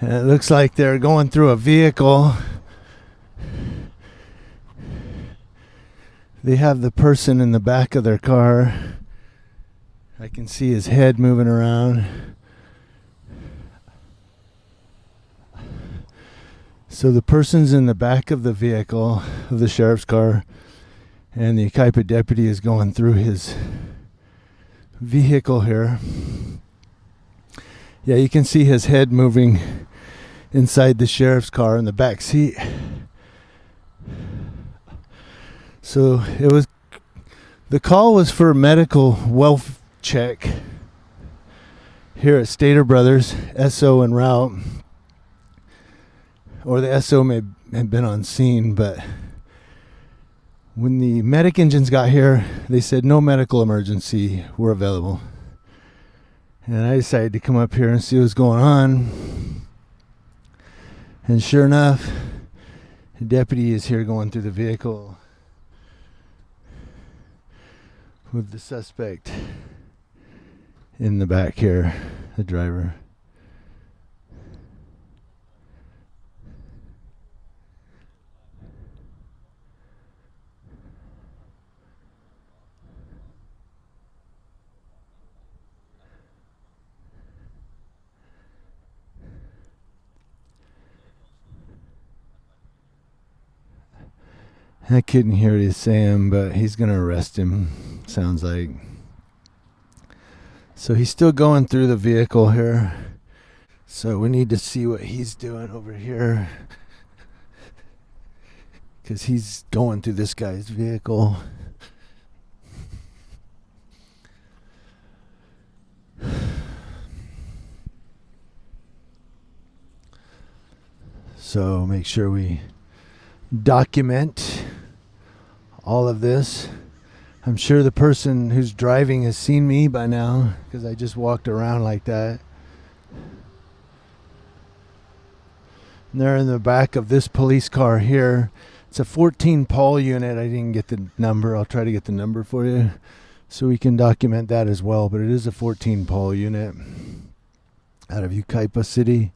And it looks like they're going through a vehicle. They have the person in the back of their car. I can see his head moving around. So the person's in the back of the vehicle of the sheriff's car, and the Yucaipa deputy is going through his vehicle here. Yeah, you can see his head moving inside the sheriff's car in the back seat. So the call was for medical wealth check here at Stater Brothers, SO en route. Or the SO may have been on scene, but when the medic engines got here, they said no medical emergency were available. And I decided to come up here and see what's going on. And sure enough, the deputy is here going through the vehicle with the suspect in the back here, the driver. I couldn't hear what he's saying, but he's going to arrest him, sounds like. So he's still going through the vehicle here. So we need to see what he's doing over here, because he's going through this guy's vehicle. So make sure we document all of this. I'm sure the person who's driving has seen me by now, because I just walked around like that. And they're in the back of this police car here. It's a 14 Paul unit. I didn't get the number. I'll try to get the number for you so we can document that as well. But it is a 14 Paul unit out of Yucaipa City.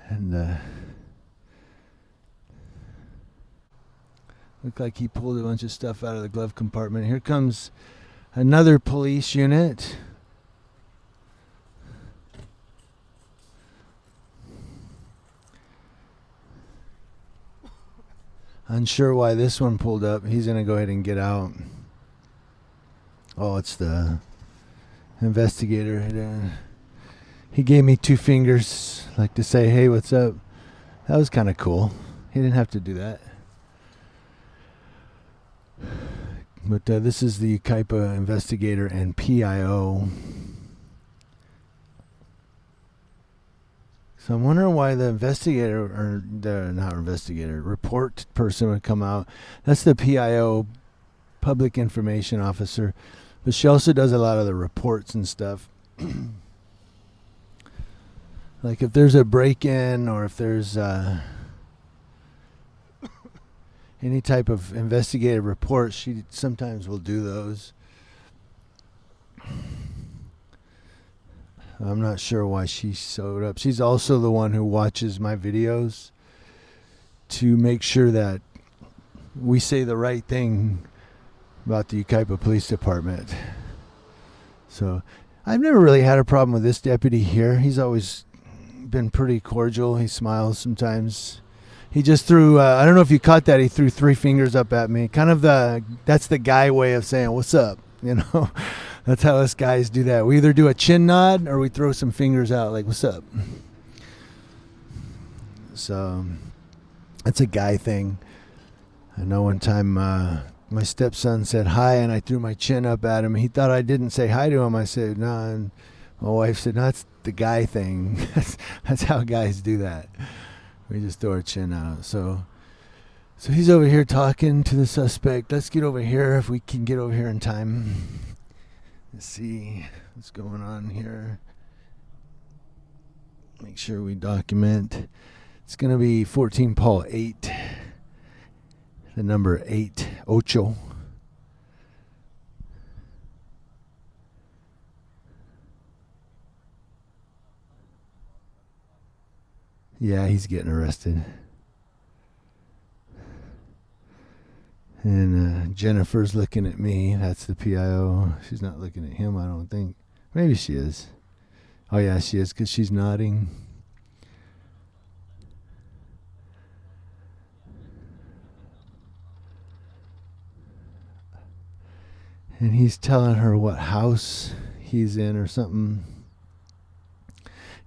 And looked like he pulled a bunch of stuff out of the glove compartment. Here comes another police unit. Unsure why this one pulled up. He's going to go ahead and get out. Oh, it's the investigator. He gave me 2 fingers, like to say, hey, what's up? That was kind of cool. He didn't have to do that. But this is the Yucaipa investigator and PIO. So I'm wondering why the investigator, or the not investigator, report person would come out. That's the PIO, Public Information Officer. But she also does a lot of the reports and stuff. Like if there's a break-in, or if there's any type of investigative report, she sometimes will do those. I'm not sure why she showed up. She's also the one who watches my videos to make sure that we say the right thing about the Yucaipa Police Department. So I've never really had a problem with this deputy here. He's always been pretty cordial. He smiles sometimes. He just threw, I don't know if you caught that, he threw 3 fingers up at me. Kind of that's the guy way of saying, what's up? You know, that's how us guys do that. We either do a chin nod or we throw some fingers out like, what's up? So that's a guy thing. I know one time my stepson said hi, and I threw my chin up at him. He thought I didn't say hi to him. I said, no. And my wife said, no, that's the guy thing. That's how guys do that. We just throw our chin out. So he's over here talking to the suspect. Let's get over here if we can get over here in time. Let's see what's going on here. Make sure we document. It's going to be 14 Paul 8. The number 8, ocho. Yeah, he's getting arrested. And Jennifer's looking at me. That's the PIO. She's not looking at him, I don't think. Maybe she is. Oh, yeah, she is, because she's nodding. And he's telling her what house he's in or something.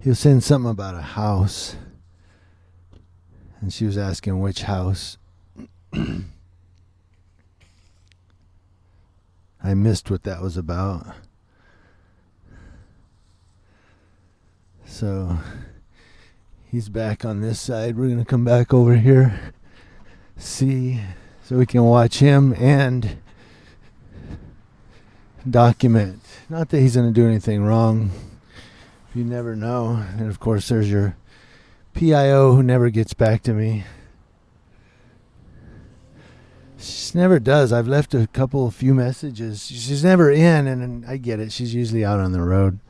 He was saying something about a house. And she was asking which house. I missed what that was about. So he's back on this side. We're going to come back over here. See. So we can watch him and document. Not that he's going to do anything wrong. You never know. And of course there's your PIO who never gets back to me. She never does. I've left a few messages. She's never in, and I get it. She's usually out on the road.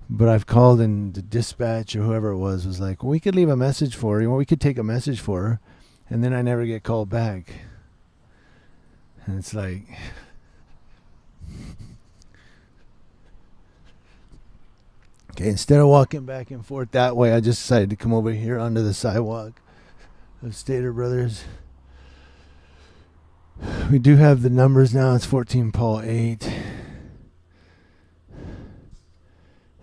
But I've called, and the dispatch or whoever it was like, well, we could leave a message for her. Well, we could take a message for her. And then I never get called back. And it's like... Okay, instead of walking back and forth that way, I just decided to come over here onto the sidewalk of Stater Brothers. We do have the numbers now. It's 14 Paul 8.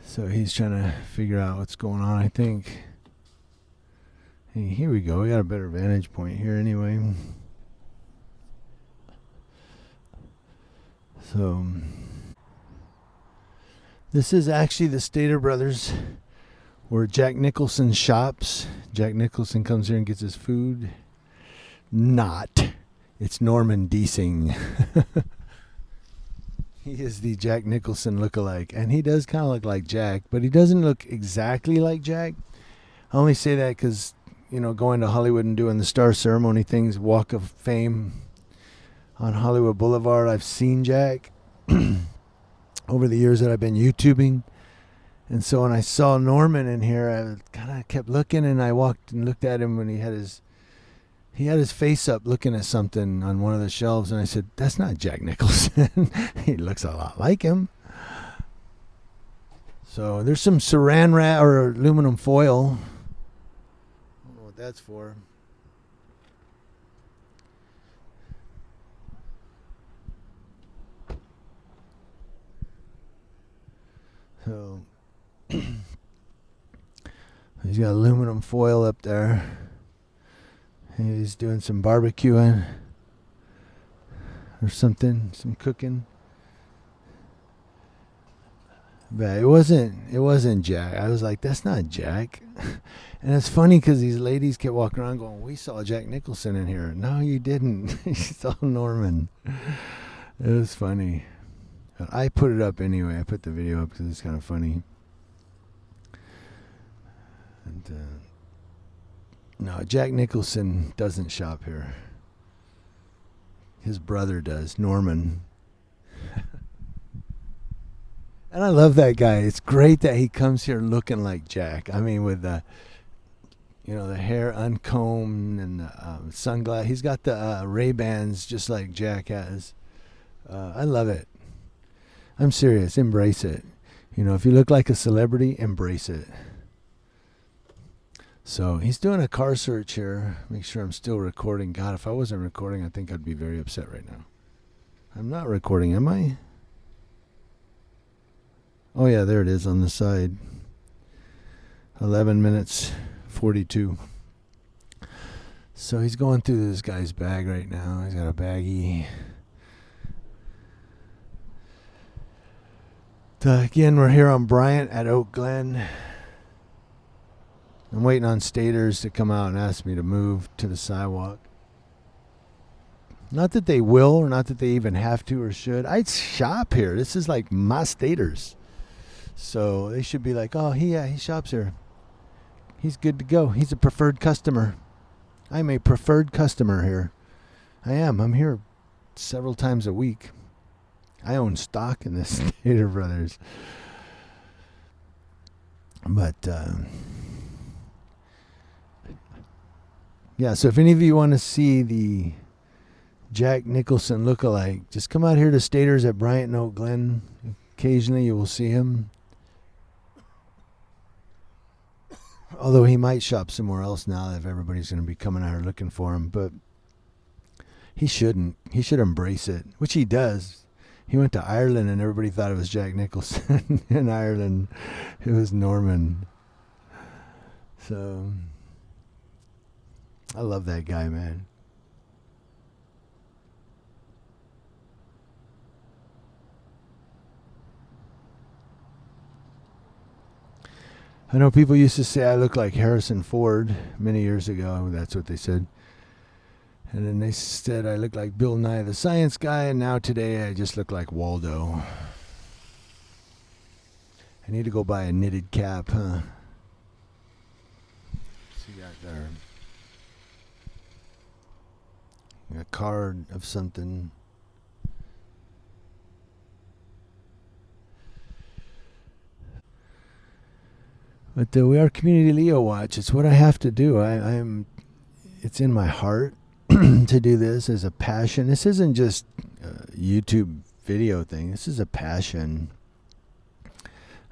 So he's trying to figure out what's going on, I think. Hey, here we go. We got a better vantage point here anyway. So... This is actually the Stater Brothers where Jack Nicholson shops. Jack Nicholson comes here and gets his food. Not. It's Norman Deasing. He is the Jack Nicholson lookalike. And he does kind of look like Jack, but he doesn't look exactly like Jack. I only say that because, going to Hollywood and doing the star ceremony things, Walk of Fame on Hollywood Boulevard, I've seen Jack. Over the years that I've been YouTubing. And so when I saw Norman in here, I kind of kept looking, and I walked and looked at him when he had his face up looking at something on one of the shelves, and I said, that's not Jack Nicholson. He looks a lot like him. So there's some saran wrap or aluminum foil. I don't know what that's for. So he's got aluminum foil up there. He's doing some barbecuing or something, some cooking. But it wasn't Jack. I was like, that's not Jack. And it's funny because these ladies kept walking around going, we saw Jack Nicholson in here. No, you didn't. You saw Norman. It was funny. I put it up anyway. I put the video up because it's kind of funny. And no, Jack Nicholson doesn't shop here. His brother does, Norman. And I love that guy. It's great that he comes here looking like Jack. I mean, with the hair uncombed and the sunglasses. He's got the Ray-Bans just like Jack has. I love it. I'm serious. Embrace it. If you look like a celebrity, embrace it. So he's doing a car search here. Make sure I'm still recording. God, if I wasn't recording, I think I'd be very upset right now. I'm not recording, am I? Oh, yeah, there it is on the side. 11 minutes, 42. So he's going through this guy's bag right now. He's got a baggie. Again, we're here on Bryant at Oak Glen. I'm waiting on Staters to come out and ask me to move to the sidewalk. Not that they will, or not that they even have to or should. I'd shop here. This is like my Staters. So they should be like, oh, he shops here. He's good to go. He's a preferred customer. I'm a preferred customer here. I am. I'm here several times a week. I own stock in this Stater Brothers. Yeah, so if any of you want to see the Jack Nicholson lookalike, just come out here to Staters at Bryant and Oak Glen. Occasionally you will see him. Although he might shop somewhere else now if everybody's going to be coming out here looking for him. But he shouldn't. He should embrace it, which he does. He went to Ireland and everybody thought it was Jack Nicholson. In Ireland, it was Norman. So, I love that guy, man. I know people used to say I look like Harrison Ford many years ago. That's what they said. And then they said I look like Bill Nye the Science Guy, and now today I just look like Waldo. I need to go buy a knitted cap, huh? See that there? A card of something. But we are Community Leo Watch. It's what I have to do. It's in my heart to do this as a passion. This isn't just a YouTube video thing. This is a passion.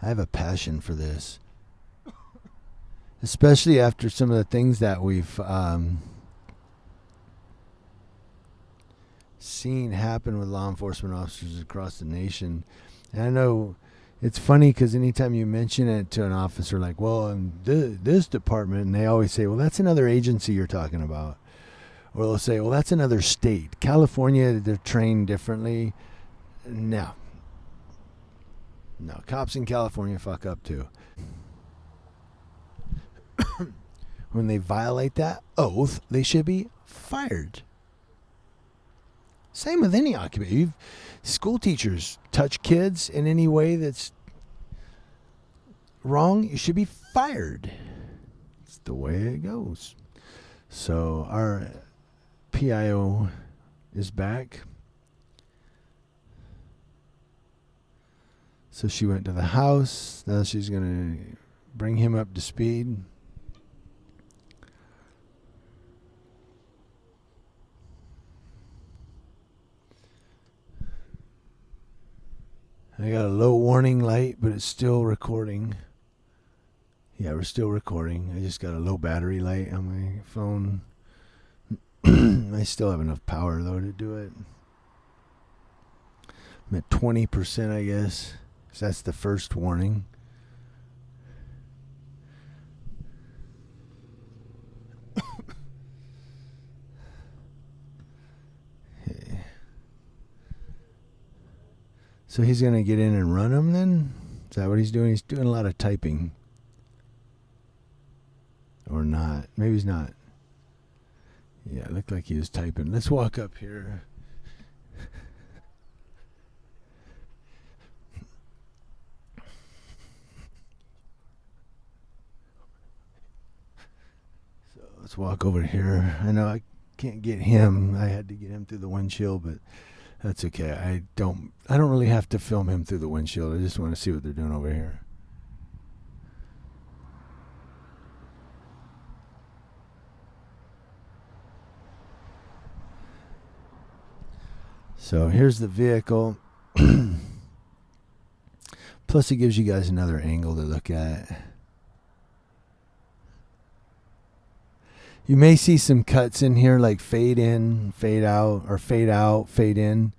I have a passion for this. Especially after some of the things that we've seen happen with law enforcement officers across the nation. And I know it's funny because anytime you mention it to an officer, like, well, in this department, and they always say, well, that's another agency you're talking about. Or they'll say, well, that's another state. California, they're trained differently. No. No, cops in California fuck up too. When they violate that oath, they should be fired. Same with any occupation. School teachers touch kids in any way that's wrong, you should be fired. It's the way it goes. So our PIO is back. So she went to the house. Now she's going to bring him up to speed. I got a low warning light, but it's still recording. Yeah, we're still recording. I just got a low battery light on my phone. I still have enough power, though, to do it. I'm at 20%, I guess. So that's the first warning. Okay. So he's going to get in and run them then? Is that what he's doing? He's doing a lot of typing. Or not. Maybe he's not. Yeah, it looked like he was typing. Let's walk up here. So let's walk over here. I know I can't get him. I had to get him through the windshield, but that's okay. I don't really have to film him through the windshield. I just want to see what they're doing over here. So here's the vehicle. Plus it gives you guys another angle to look at. You may see some cuts in here like fade in, fade out, or fade out, fade in.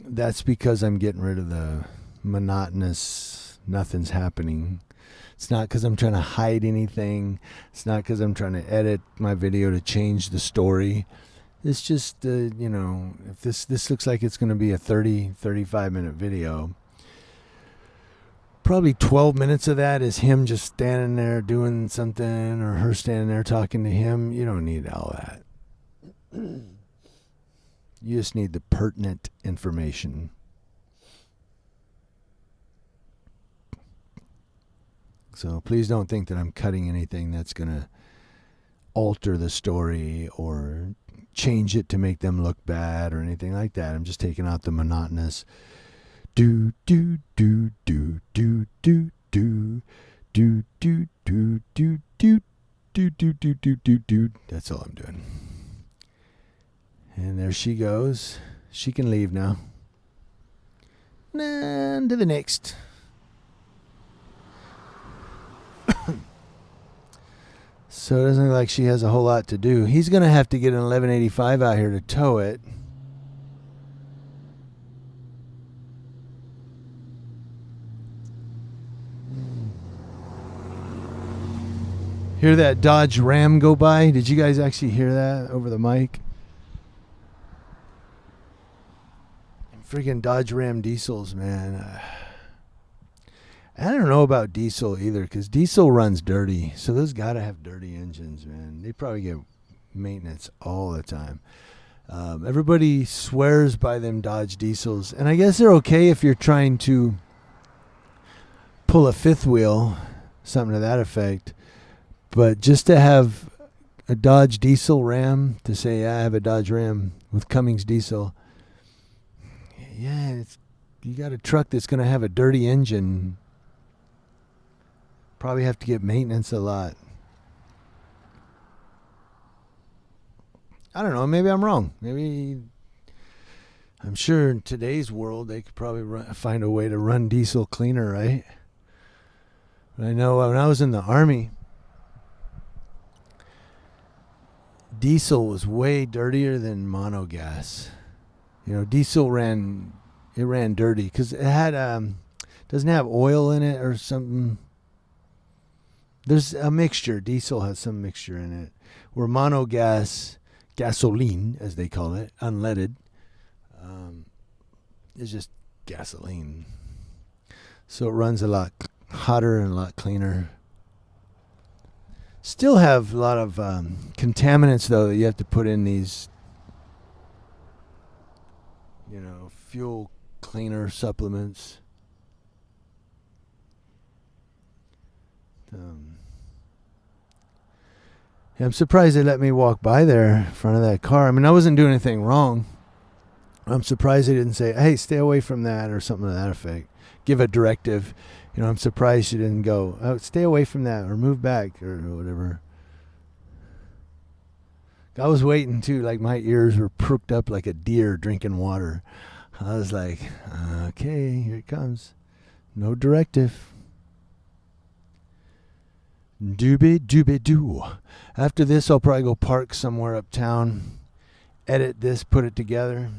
That's because I'm getting rid of the monotonous, nothing's happening. It's not because I'm trying to hide anything. It's not because I'm trying to edit my video to change the story. It's just, if this looks like it's going to be a 35 minute video, probably 12 minutes of that is him just standing there doing something or her standing there talking to him. You don't need all that. You just need the pertinent information. So please don't think that I'm cutting anything that's going to alter the story or change it to make them look bad or anything like that. I'm just taking out the monotonous do do do do do do do do do do do do do do do. That's all I'm doing. And there she goes. She can leave now. And to the next. So it doesn't look like she has a whole lot to do. He's going to have to get an 1185 out here to tow it. Hear that Dodge Ram go by? Did you guys actually hear that over the mic? Freaking Dodge Ram diesels, man. I don't know about diesel either, because diesel runs dirty. So those got to have dirty engines, man. They probably get maintenance all the time. Everybody swears by them Dodge diesels. And I guess they're okay if you're trying to pull a fifth wheel, something to that effect. But just to have a Dodge diesel Ram, to say, yeah, I have a Dodge Ram with Cummins diesel. Yeah, you got a truck that's going to have a dirty engine. Probably have to get maintenance a lot. I don't know. Maybe I'm wrong. Maybe I'm sure in today's world they could probably find a way to run diesel cleaner, right? But I know when I was in the Army, diesel was way dirtier than monogas. You know, diesel ran dirty because it had doesn't have oil in it or something. There's a mixture. Diesel has some mixture in it. Where monogas, gasoline as they call it, unleaded, is just gasoline. So it runs a lot hotter and a lot cleaner. Still have a lot of contaminants though that you have to put in these, fuel cleaner supplements. I'm surprised they let me walk by there in front of that car. I mean, I wasn't doing anything wrong. I'm surprised they didn't say, hey, stay away from that or something to that effect. Give a directive. I'm surprised she didn't go, oh, stay away from that or move back or whatever. I was waiting too, like my ears were pricked up like a deer drinking water. I was like, okay, here it comes. No directive. Doobie-doobie-doo. After this, I'll probably go park somewhere uptown, edit this, put it together,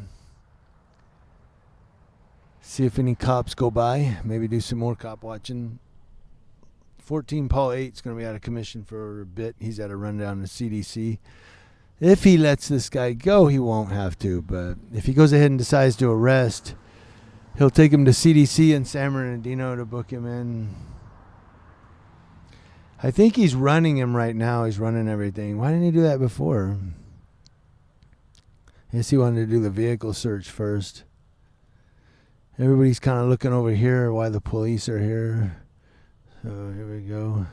see if any cops go by, maybe do some more cop watching. 14 Paul 8 is going to be out of commission for a bit. He's had to run down to CDC. If he lets this guy go, he won't have to, but if he goes ahead and decides to arrest, he'll take him to CDC in San Bernardino to book him in. I think he's running him right now. He's running everything. Why didn't he do that before? I guess he wanted to do the vehicle search first. Everybody's kind of looking over here while the police are here. So here we go.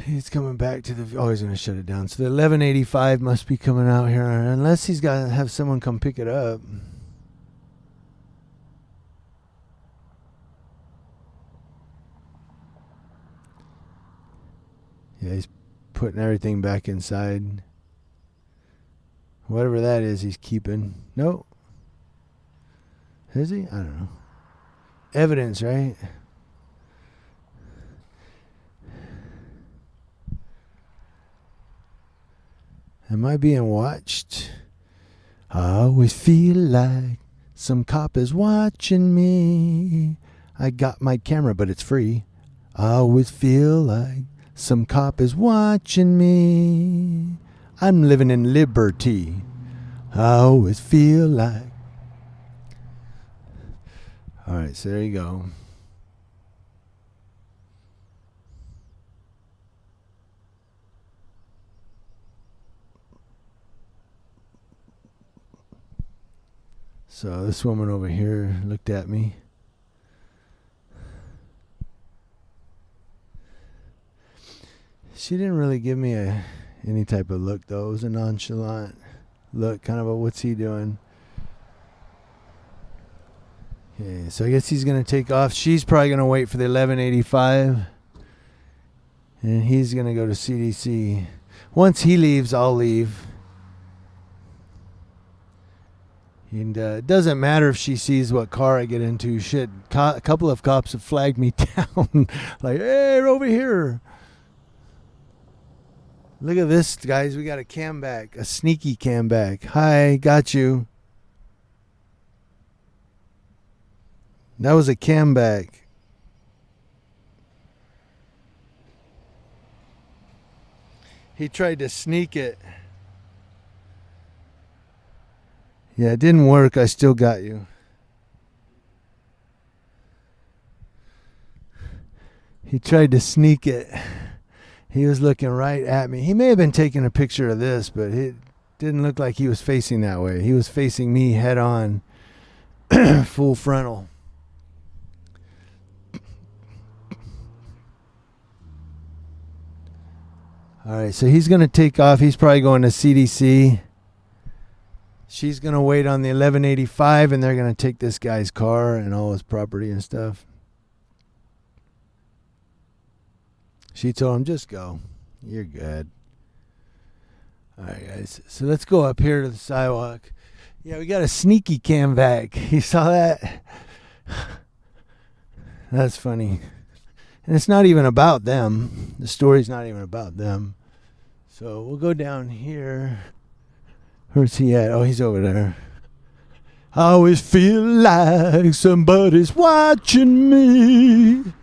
He's coming back to the... Oh, he's going to shut it down. So the 1185 must be coming out here. Unless he's got to have someone come pick it up. Yeah, he's putting everything back inside. Whatever that is, he's keeping. Nope. Is he? I don't know. Evidence, right? Am I being watched? I always feel like some cop is watching me. I got my camera, but it's free. I always feel like some cop is watching me. I'm living in liberty. I always feel like. All right, so there you go. So this woman over here looked at me. She didn't really give me any type of look, though. It was a nonchalant look, kind of a what's he doing? Okay, so I guess he's going to take off. She's probably going to wait for the 1185. And he's going to go to CDC. Once he leaves, I'll leave. And it doesn't matter if she sees what car I get into. Shit, a couple of cops have flagged me down. Like, hey, over here. Look at this, guys. We got a cam back. A sneaky cam back. Hi, got you. That was a cam back. He tried to sneak it. Yeah, it didn't work. I still got you. He tried to sneak it. He was looking right at me. He may have been taking a picture of this, but it didn't look like he was facing that way. He was facing me head on, full frontal. All right, so he's going to take off. He's probably going to CDC. She's going to wait on the 1185, and they're going to take this guy's car and all his property and stuff. She told him, just go. You're good. All right, guys. So let's go up here to the sidewalk. Yeah, we got a sneaky cam back. You saw that? That's funny. And it's not even about them. The story's not even about them. So we'll go down here. Where's he at? Oh, he's over there. I always feel like somebody's watching me.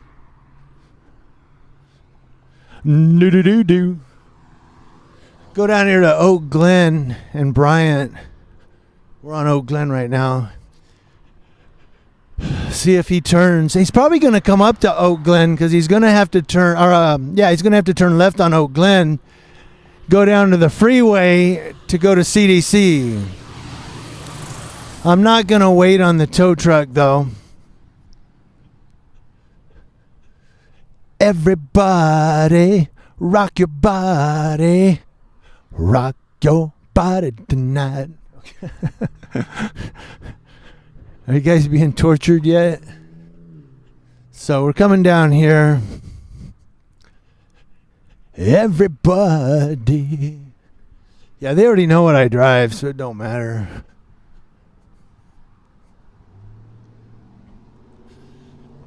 Do. Go down here to Oak Glen and Bryant. We're on Oak Glen right now. See if he turns. He's probably going to come up to Oak Glen because he's going to have to turn. He's going to have to turn left on Oak Glen. Go down to the freeway to go to CDC. I'm not going to wait on the tow truck though. Everybody, rock your body. Rock your body tonight. Are you guys being tortured yet? So we're coming down here. Everybody. Yeah, they already know what I drive, so it don't matter.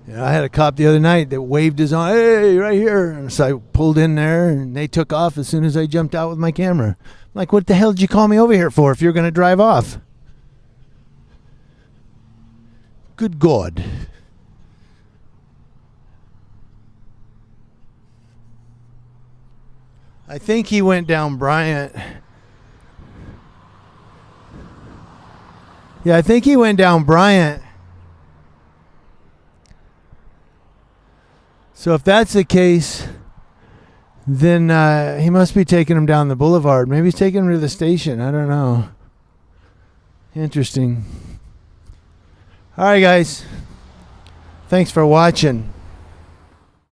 Yeah, I had a cop the other night that waved his arm, hey, right here. And so I pulled in there, and they took off as soon as I jumped out with my camera. I'm like, what the hell did you call me over here for if you're going to drive off? Good God. I think he went down Bryant. Yeah, I think he went down Bryant. So if that's the case, then he must be taking him down the boulevard. Maybe he's taking him to the station. I don't know. Interesting. All right, guys. Thanks for watching.